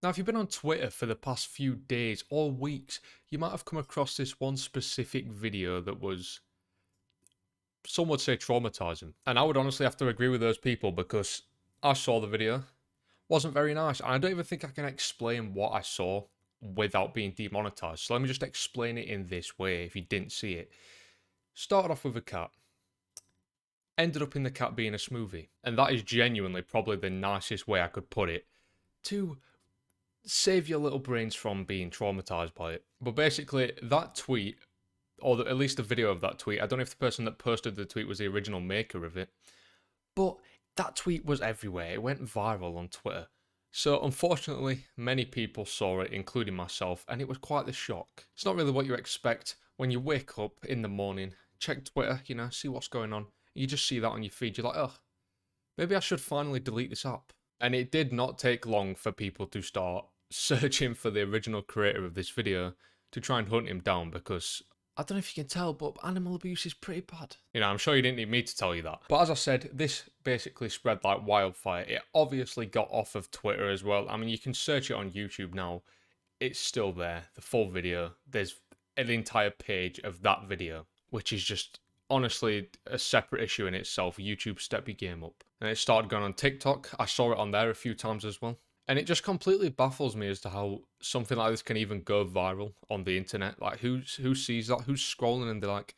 Now, if you've been on Twitter for the past few days or weeks, you might have come across this one specific video that was, some would say, traumatizing. And I would honestly have to agree with those people because I saw the video, wasn't very nice. And I don't even think I can explain what I saw without being demonetized. So let me just explain it in this way if you didn't see it. Started off with a cat. Ended up in the cat being a smoothie. And that is genuinely probably the nicest way I could put it to save your little brains from being traumatized by it. But basically, that tweet, or at least the video of that tweet, I don't know if the person that posted the tweet was the original maker of it, but that tweet was everywhere. It went viral on Twitter. So unfortunately, many people saw it, including myself, and it was quite the shock. It's not really what you expect when you wake up in the morning, check Twitter, see what's going on. You just see that on your feed, you're like, oh, maybe I should finally delete this app. And it did not take long for people to start searching for the original creator of this video to try and hunt him down because I don't know if you can tell, but animal abuse is pretty bad. I'm sure you didn't need me to tell you that. But as I said, this basically spread like wildfire. It obviously got off of Twitter as well. I mean, you can search it on YouTube now. It's still there, the full video. There's an entire page of that video, which is just honestly a separate issue in itself. YouTube, step your game up. And it started going on TikTok. I saw it on there a few times as well. And it just completely baffles me as to how something like this can even go viral on the internet. Like, who sees that? Who's scrolling and they're like,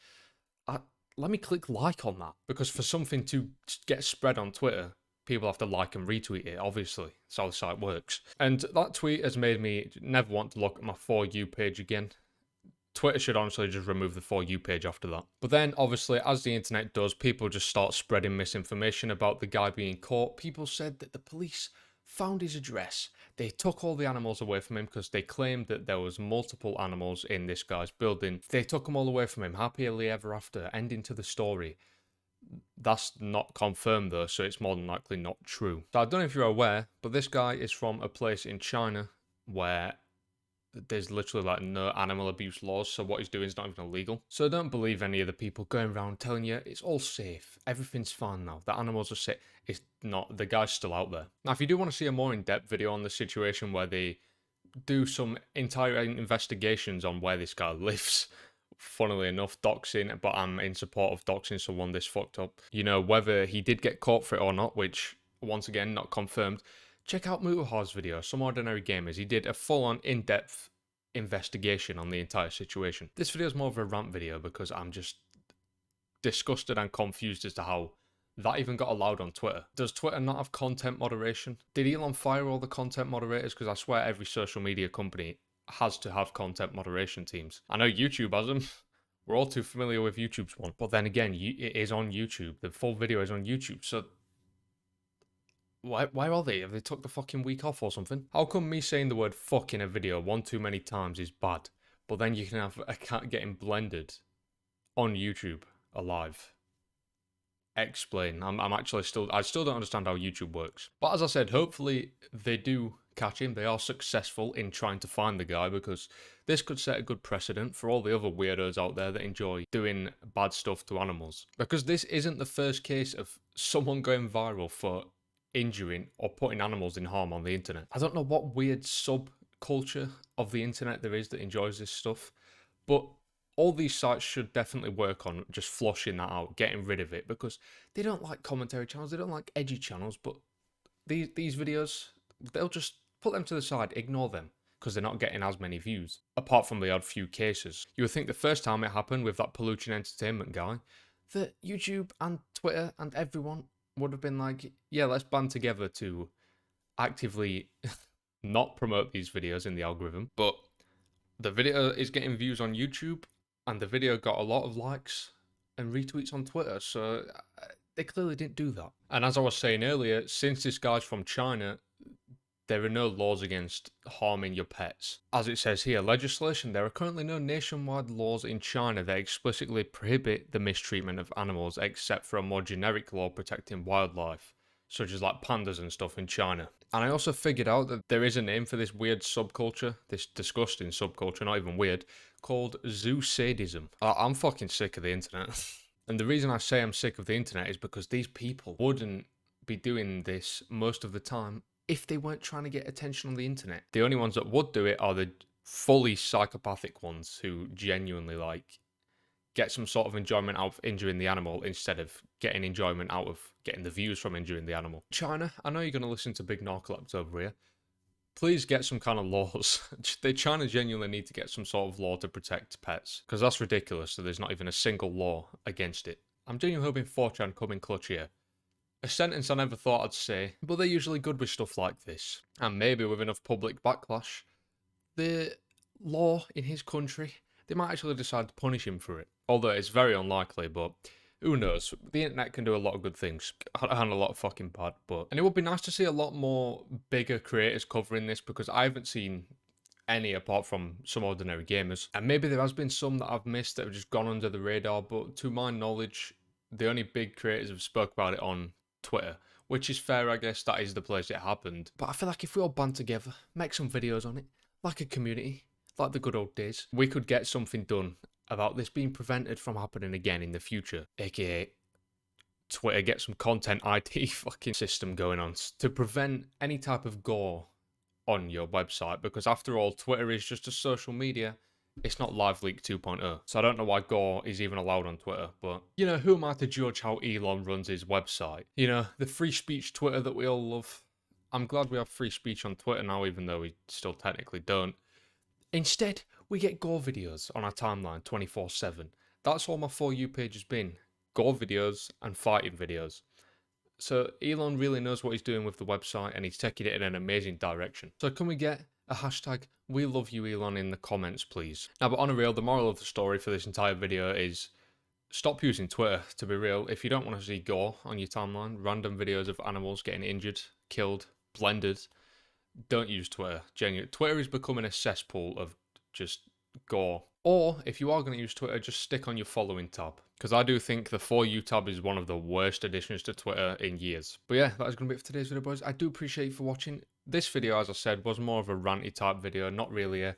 let me click like on that. Because for something to get spread on Twitter, people have to like and retweet it, obviously. That's how the site works. And that tweet has made me never want to look at my For You page again. Twitter should honestly just remove the For You page after that. But then, obviously, as the internet does, people just start spreading misinformation about the guy being caught. People said that the police found his address. They took all the animals away from him because they claimed that there was multiple animals in this guy's building. They took them all away from him, happily ever after, ending to the story. That's not confirmed though, so it's more than likely not true. So I don't know if you're aware, but this guy is from a place in China where there's literally like no animal abuse laws, so what he's doing is not even illegal. So don't believe any of the people going around telling you it's all safe, everything's fine now, the animals are safe. It's not, the guy's still out there. Now if you do want to see a more in-depth video on the situation where they do some entire investigations on where this guy lives, funnily enough, doxing, but I'm in support of doxing someone this fucked up. Whether he did get caught for it or not, which once again, not confirmed. Check out Mutahar's video, Some Ordinary Gamers. He did a full-on, in-depth investigation on the entire situation. This video is more of a rant video because I'm just disgusted and confused as to how that even got allowed on Twitter. Does Twitter not have content moderation? Did Elon fire all the content moderators? Because I swear every social media company has to have content moderation teams. I know YouTube has them. We're all too familiar with YouTube's one. But then again, it is on YouTube. The full video is on YouTube. So why are they? Have they took the fucking week off or something? How come me saying the word fuck in a video one too many times is bad, but then you can have a cat getting blended on YouTube alive? Explain. I still don't understand how YouTube works. But as I said, hopefully they do catch him. They are successful in trying to find the guy because this could set a good precedent for all the other weirdos out there that enjoy doing bad stuff to animals. Because this isn't the first case of someone going viral for injuring or putting animals in harm on the internet. I don't know what weird subculture of the internet there is that enjoys this stuff, but all these sites should definitely work on just flushing that out, getting rid of it, because they don't like commentary channels, they don't like edgy channels, but these videos, they'll just put them to the side, ignore them, because they're not getting as many views, apart from the odd few cases. You would think the first time it happened with that Pollution Entertainment guy, that YouTube and Twitter and everyone would have been like, yeah, let's band together to actively not promote these videos in the algorithm. But the video is getting views on YouTube, and the video got a lot of likes and retweets on Twitter, so they clearly didn't do that. And as I was saying earlier, since this guy's from China, there are no laws against harming your pets. As it says here, legislation, there are currently no nationwide laws in China that explicitly prohibit the mistreatment of animals except for a more generic law protecting wildlife, such as like pandas and stuff in China. And I also figured out that there is a name for this weird subculture, this disgusting subculture, not even weird, called zoo sadism. I'm fucking sick of the internet. And the reason I say I'm sick of the internet is because these people wouldn't be doing this most of the time if they weren't trying to get attention on the internet. The only ones that would do it are the fully psychopathic ones who genuinely like get some sort of enjoyment out of injuring the animal instead of getting enjoyment out of getting the views from injuring the animal. China, I know you're going to listen to Big Narcolepts over here. Please get some kind of laws. China genuinely need to get some sort of law to protect pets, because that's ridiculous. So there's not even a single law against it. I'm genuinely hoping 4chan come in clutch here. A sentence I never thought I'd say, but they're usually good with stuff like this. And maybe with enough public backlash, the law in his country, they might actually decide to punish him for it. Although it's very unlikely, but who knows? The internet can do a lot of good things and a lot of fucking bad. And it would be nice to see a lot more bigger creators covering this, because I haven't seen any apart from some ordinary gamers. And maybe there has been some that I've missed that have just gone under the radar, but to my knowledge, the only big creators have spoke about it on Twitter, which is fair, I guess. That is the place it happened. But I feel like if we all band together, make some videos on it, like a community, like the good old days, we could get something done about this being prevented from happening again in the future. AKA Twitter, get some content IT fucking system going on to prevent any type of gore on your website, because after all, Twitter is just a social media. It's not LiveLeak 2.0. So I don't know why gore is even allowed on Twitter, but, you know, who am I to judge how Elon runs his website? You know, the free speech Twitter that we all love. I'm glad we have free speech on Twitter now, even though we still technically don't. Instead, we get gore videos on our timeline 24/7. That's all my For You page has been. Gore videos and fighting videos. So Elon really knows what he's doing with the website, and he's taking it in an amazing direction. So can we get a hashtag "We love you, Elon" in the comments, please? Now, but on a real, the moral of the story for this entire video is stop using Twitter, to be real. If you don't want to see gore on your timeline, random videos of animals getting injured, killed, blended, don't use Twitter. Genuinely, Twitter is becoming a cesspool of just gore. Or if you are going to use Twitter, just stick on your following tab, because I do think the For You tab is one of the worst additions to Twitter in years. But yeah, that is going to be it for today's video, boys. I do appreciate you for watching. This video, as I said, was more of a ranty type video, not really a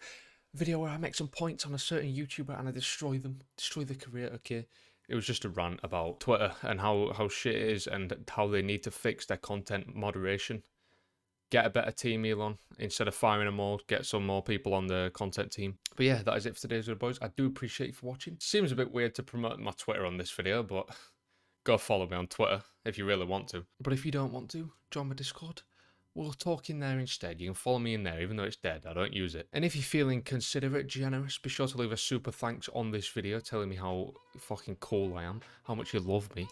video where I make some points on a certain YouTuber and I destroy them, destroy their career, okay? It was just a rant about Twitter and how shit it is and how they need to fix their content moderation. Get a better team, Elon. Instead of firing them all, get some more people on the content team. But yeah, that is it for today's video, boys. I do appreciate you for watching. Seems a bit weird to promote my Twitter on this video, but go follow me on Twitter if you really want to. But if you don't want to, join my Discord. We'll talk in there instead. You can follow me in there, even though it's dead. I don't use it. And if you're feeling considerate, generous, be sure to leave a super thanks on this video, telling me how fucking cool I am, how much you love me.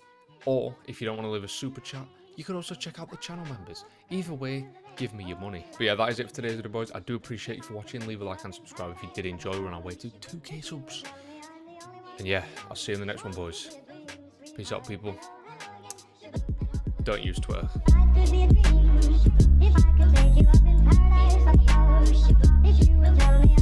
Or if you don't want to leave a super chat, you can also check out the channel members. Either way, give me your money. But yeah, that is it for today's video, boys. I do appreciate you for watching. Leave a like and subscribe if you did enjoy. We're on our way to 2K subs. And yeah, I'll see you in the next one, boys. Peace out, people. Don't use Twitter. If I could take you up in paradise like yours, if you will tell me